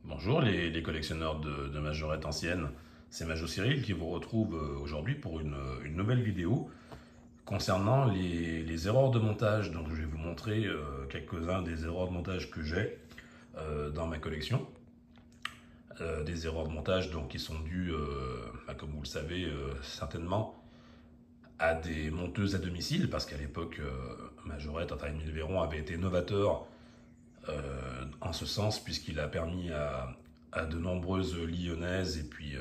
Bonjour les collectionneurs de majorettes anciennes, c'est Majo Cyril qui vous retrouve aujourd'hui pour une nouvelle vidéo concernant les erreurs de montage. Donc je vais vous montrer quelques-uns des erreurs de montage que j'ai dans ma collection. Des erreurs de montage donc, qui sont dues, comme vous le savez certainement, à des monteuses à domicile, parce qu'à l'époque, Majorette, enfin Émile Véron, avait été novateur en ce sens, puisqu'il a permis à de nombreuses Lyonnaises et puis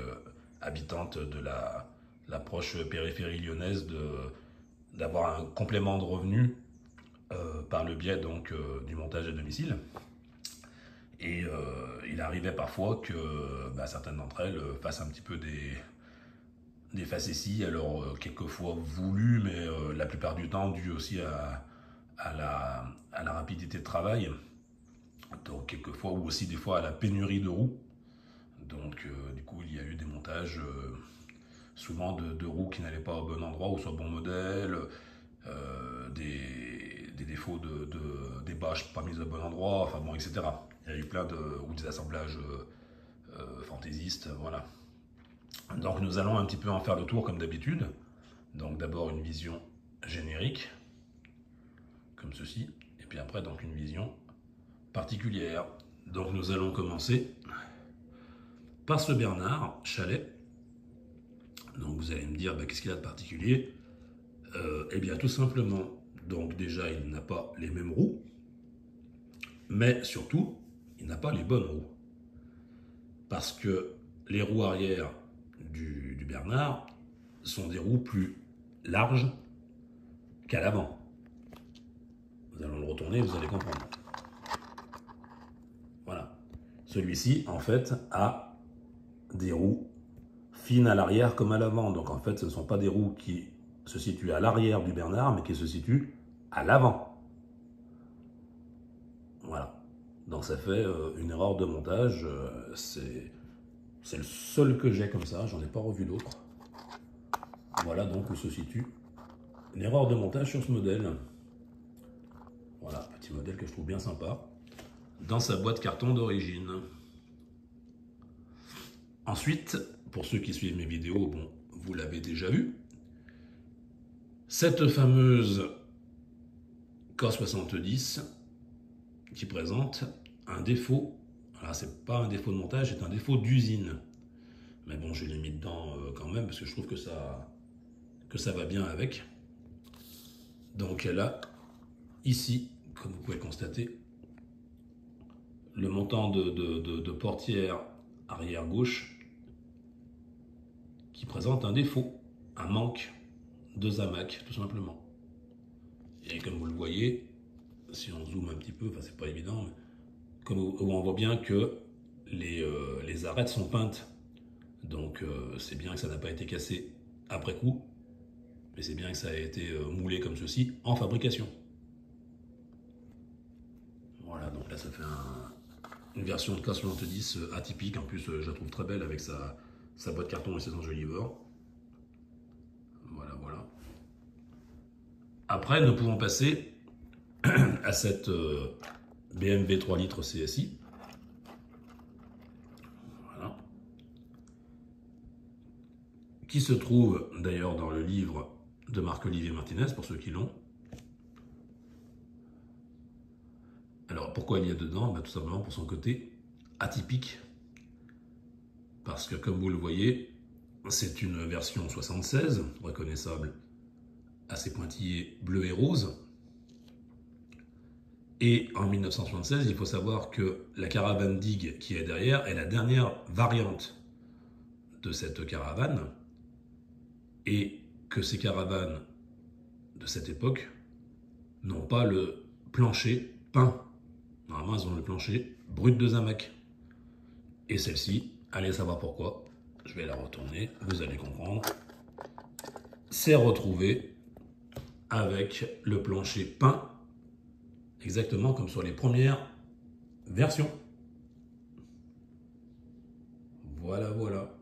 habitantes de la proche périphérie lyonnaise d'avoir un complément de revenus par le biais donc du montage à domicile. Et il arrivait parfois que certaines d'entre elles fassent un petit peu des facéties, alors quelquefois voulues, mais la plupart du temps dû aussi à la rapidité de travail. Donc quelquefois, ou aussi des fois à la pénurie de roues. Donc du coup, il y a eu des montages souvent de roues qui n'allaient pas au bon endroit ou sur le bon modèle, des défauts des bâches pas mises au bon endroit, enfin bon, etc. Il y a eu plein ou des assemblages fantaisistes, voilà. Donc nous allons un petit peu en faire le tour comme d'habitude. Donc d'abord une vision générique, comme ceci, et puis après donc une vision particulière. Donc nous allons commencer par ce Bernard Chalet. Donc vous allez me dire, qu'est-ce qu'il a de particulier? Eh bien tout simplement, donc déjà il n'a pas les mêmes roues, mais surtout, il n'a pas les bonnes roues. Parce que les roues arrière du Bernard sont des roues plus larges qu'à l'avant. Nous allons le retourner, vous allez comprendre. Voilà. Celui-ci, en fait, a des roues fines à l'arrière comme à l'avant. Donc en fait, ce ne sont pas des roues qui se situent à l'arrière du Bernard, mais qui se situent à l'avant. Voilà. Donc ça fait une erreur de montage. C'est le seul que j'ai comme ça, j'en ai pas revu d'autres. Voilà donc où se situe une erreur de montage sur ce modèle. Voilà, petit modèle que je trouve bien sympa. Dans sa boîte carton d'origine. Ensuite, pour ceux qui suivent mes vidéos, bon, vous l'avez déjà vu. Cette fameuse K70 qui présente un défaut. Alors c'est pas un défaut de montage, c'est un défaut d'usine. Mais bon, je l'ai mis dedans quand même parce que je trouve que ça va bien avec. Donc elle a ici, comme vous pouvez le constater, le montant de portière arrière gauche qui présente un défaut, un manque de Zamac tout simplement. Et comme vous le voyez, si on zoome un petit peu, enfin c'est pas évident, mais comme on voit bien que les arêtes sont peintes. Donc c'est bien que ça n'a pas été cassé après coup, mais c'est bien que ça a été moulé comme ceci en fabrication. Voilà, donc là ça fait une version de K70 atypique. En plus, je la trouve très belle avec sa boîte carton et ses enjoliveurs. Voilà, voilà. Après, nous pouvons passer à cette BMW 3 litres CSI. Voilà. Qui se trouve d'ailleurs dans le livre de Marc-Olivier Martinez, pour ceux qui l'ont. Alors pourquoi il y a dedans? Tout simplement pour son côté atypique. Parce que comme vous le voyez, c'est une version 76, reconnaissable à ses pointillés bleu et rose. Et en 1976, il faut savoir que la caravane Dig qui est derrière est la dernière variante de cette caravane. Et que ces caravanes de cette époque n'ont pas le plancher peint. Normalement, elles ont le plancher brut de Zamac. Et celle-ci, allez savoir pourquoi, je vais la retourner, vous allez comprendre, s'est retrouvée avec le plancher peint, exactement comme sur les premières versions. Voilà, voilà.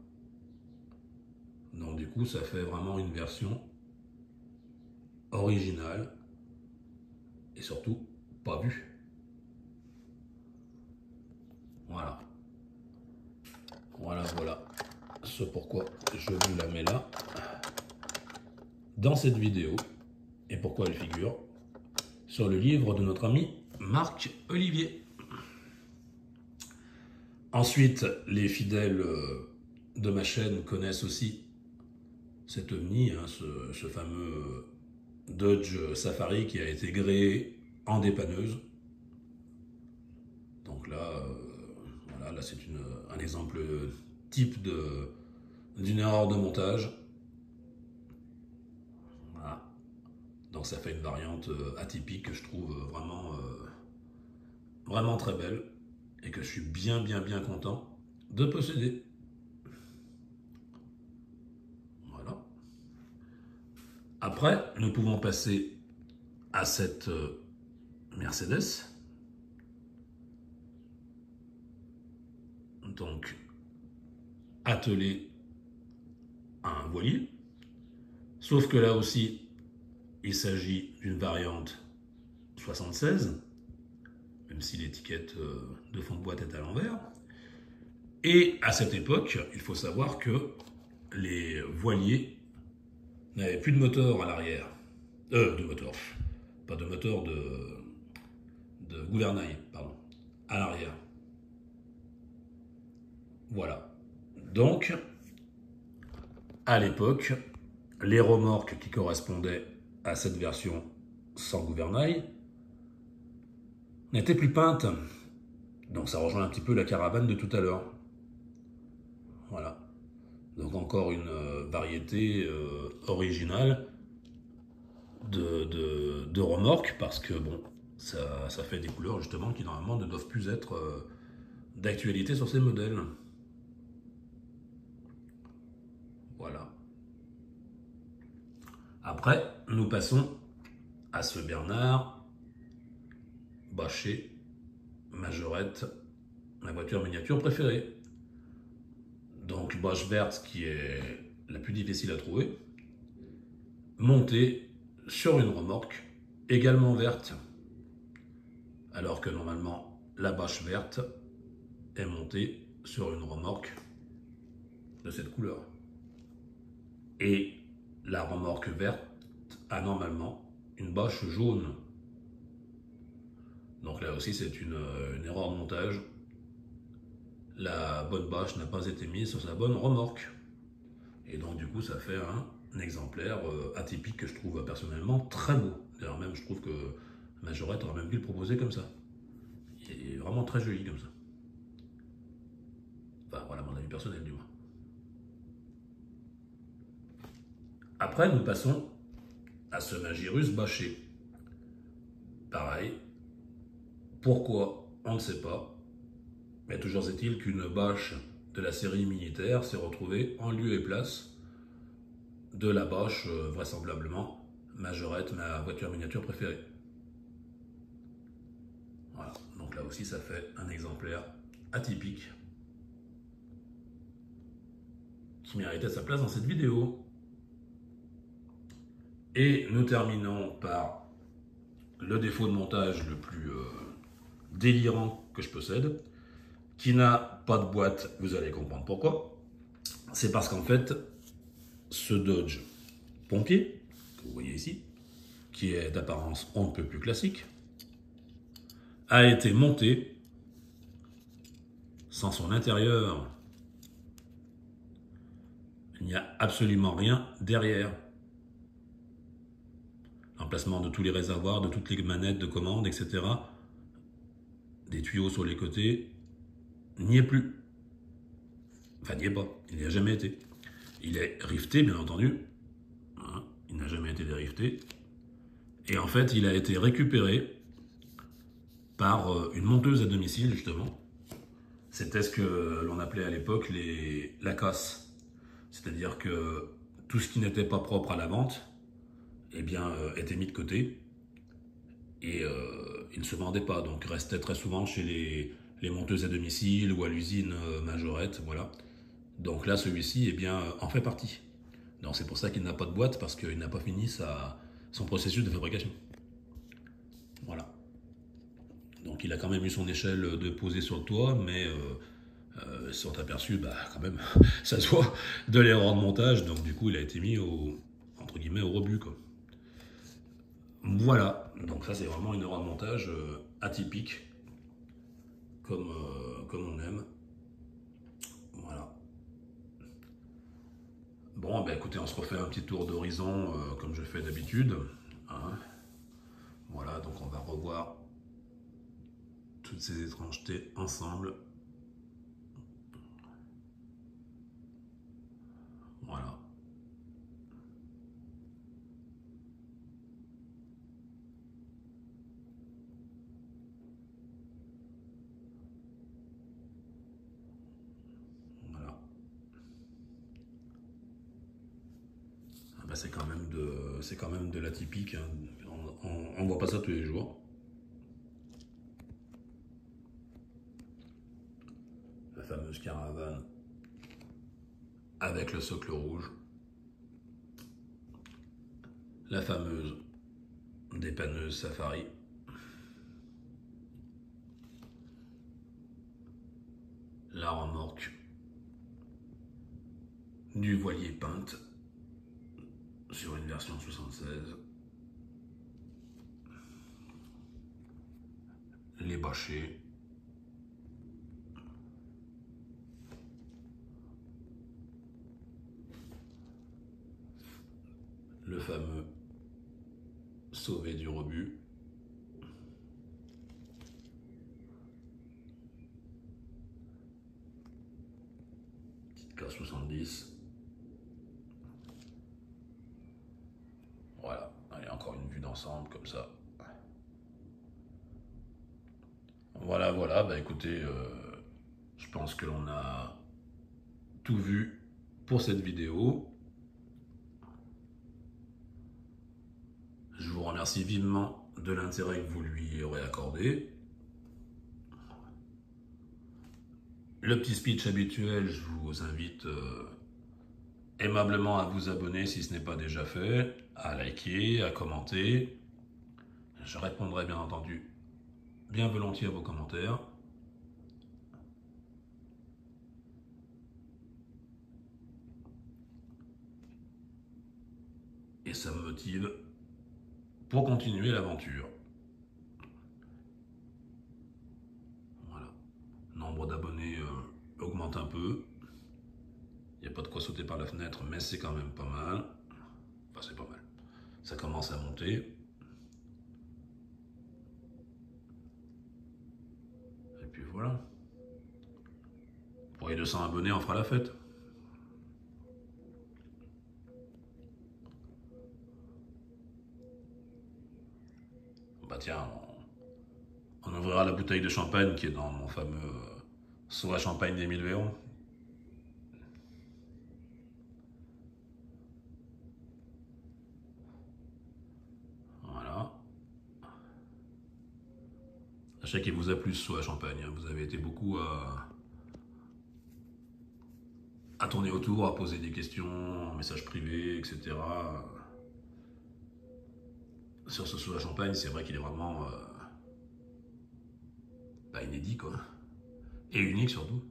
Donc du coup, ça fait vraiment une version originale et surtout pas vue. Voilà. voilà ce pourquoi je vous la mets là, dans cette vidéo, et pourquoi elle figure sur le livre de notre ami Marc Olivier. Ensuite, les fidèles de ma chaîne connaissent aussi cet ovni, hein, ce fameux Dodge Safari qui a été gréé en dépanneuse. Donc là, voilà, là c'est un exemple type d'une erreur de montage. Voilà. Donc ça fait une variante atypique que je trouve vraiment très belle et que je suis bien content de posséder. Voilà. Après, nous pouvons passer à cette Mercedes. Donc, attelée à un voilier. Sauf que là aussi, il s'agit d'une variante 76, même si l'étiquette de fond de boîte est à l'envers. Et à cette époque, il faut savoir que les voiliers n'avaient plus de moteur à l'arrière. Pas de moteur de gouvernail, pardon, à l'arrière. Voilà. Donc, à l'époque, les remorques qui correspondaient à cette version sans gouvernail n'étaient plus peintes. Donc ça rejoint un petit peu la caravane de tout à l'heure. Voilà. Donc encore une variété originale de remorques, parce que bon, ça fait des couleurs justement qui normalement ne doivent plus être d'actualité sur ces modèles. Voilà. Après, nous passons à ce Bernard Bachet Majorette, ma voiture miniature préférée. Donc Bosch verte, qui est la plus difficile à trouver, montée sur une remorque également verte, alors que normalement la Bosch verte est montée sur une remorque de cette couleur. Et la remorque verte a normalement une bâche jaune. Donc là aussi c'est une erreur de montage. La bonne bâche n'a pas été mise sur sa bonne remorque. Et donc du coup ça fait un exemplaire atypique que je trouve personnellement très beau. D'ailleurs même je trouve que Majorette aurait même pu le proposer comme ça. Il est vraiment très joli comme ça. Enfin voilà mon avis personnel du moins. Après nous passons à ce Magirus bâché. Pareil. Pourquoi? On ne sait pas. Mais toujours est-il qu'une bâche de la série militaire s'est retrouvée en lieu et place de la bâche, vraisemblablement, Majorette, ma voiture miniature préférée. Voilà, donc là aussi ça fait un exemplaire atypique qui méritait sa place dans cette vidéo. Et nous terminons par le défaut de montage le plus délirant que je possède, qui n'a pas de boîte, vous allez comprendre pourquoi. C'est parce qu'en fait, ce Dodge pompier, que vous voyez ici, qui est d'apparence on ne peut plus classique, a été monté sans son intérieur. Il n'y a absolument rien derrière. L'emplacement de tous les réservoirs, de toutes les manettes de commande, etc. Des tuyaux sur les côtés, n'y est plus. Enfin, n'y est pas. Il n'y a jamais été. Il est rifté, bien entendu. Hein, il n'a jamais été dérifté. Et en fait, il a été récupéré par une monteuse à domicile, justement. C'était ce que l'on appelait à l'époque la casse. C'est-à-dire que tout ce qui n'était pas propre à la vente, eh bien, était mis de côté. Et il ne se vendait pas. Donc, restait très souvent chez les monteuses à domicile ou à l'usine Majorette, voilà. Donc là, celui-ci, eh bien, en fait partie. Donc c'est pour ça qu'il n'a pas de boîte, parce qu'il n'a pas fini son processus de fabrication. Voilà. Donc il a quand même eu son échelle de poser sur le toit, mais sont aperçus, bah quand même, ça se voit, de l'erreur de montage, donc du coup il a été mis au, entre guillemets, au rebut, quoi. Voilà, donc ça c'est vraiment une erreur de montage atypique, comme on aime. Voilà. Bon, bah écoutez, on se refait un petit tour d'horizon comme je fais d'habitude. Hein. Voilà, donc on va revoir toutes ces étrangetés ensemble. Voilà. Voilà. Ah bah c'est quand même de l'atypique. Hein. On voit pas ça tous les jours. La fameuse caravane avec le socle rouge. La fameuse dépanneuse Safari. La remorque du voilier peinte sur une version 76. Les bâchers. Le fameux sauvé du rebut. Petite K70. Voilà, allez, encore une vue d'ensemble comme ça. Voilà, voilà, bah écoutez, je pense que l'on a tout vu pour cette vidéo. Je vous remercie vivement de l'intérêt que vous lui aurez accordé. Le petit speech habituel, je vous invite aimablement à vous abonner si ce n'est pas déjà fait, à liker, à commenter. Je répondrai bien entendu bien volontiers à vos commentaires. Et ça me motive pour continuer l'aventure. Voilà. Nombre d'abonnés augmente un peu. Il n'y a pas de quoi sauter par la fenêtre, mais c'est quand même pas mal. Enfin, c'est pas mal. Ça commence à monter. Et puis voilà. Pour les 200 abonnés, on fera la fête. Bah tiens, on ouvrira la bouteille de champagne qui est dans mon fameux seau à champagne d'Émile Véron. Voilà. Je sais qu'il vous a plu ce seau à champagne. Hein. Vous avez été beaucoup à tourner autour, à poser des questions en message privé, etc. Sur ce seau à champagne, c'est vrai qu'il est vraiment pas inédit, quoi. Et unique surtout.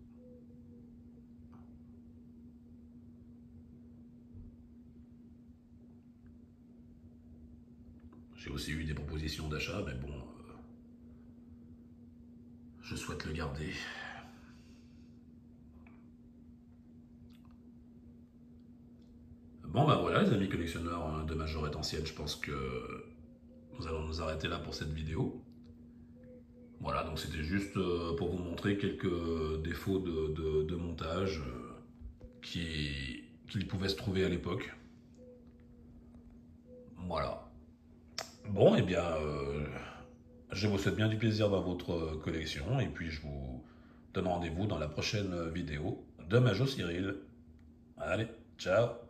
J'ai aussi eu des propositions d'achat, mais bon, je souhaite le garder. Bon bah voilà les amis collectionneurs de majorette ancienne, je pense que nous allons nous arrêter là pour cette vidéo. Voilà, donc c'était juste pour vous montrer quelques défauts de montage qui pouvaient se trouver à l'époque. Voilà. Bon, et eh bien, je vous souhaite bien du plaisir dans votre collection, et puis je vous donne rendez-vous dans la prochaine vidéo de Majo Cyril. Allez, ciao!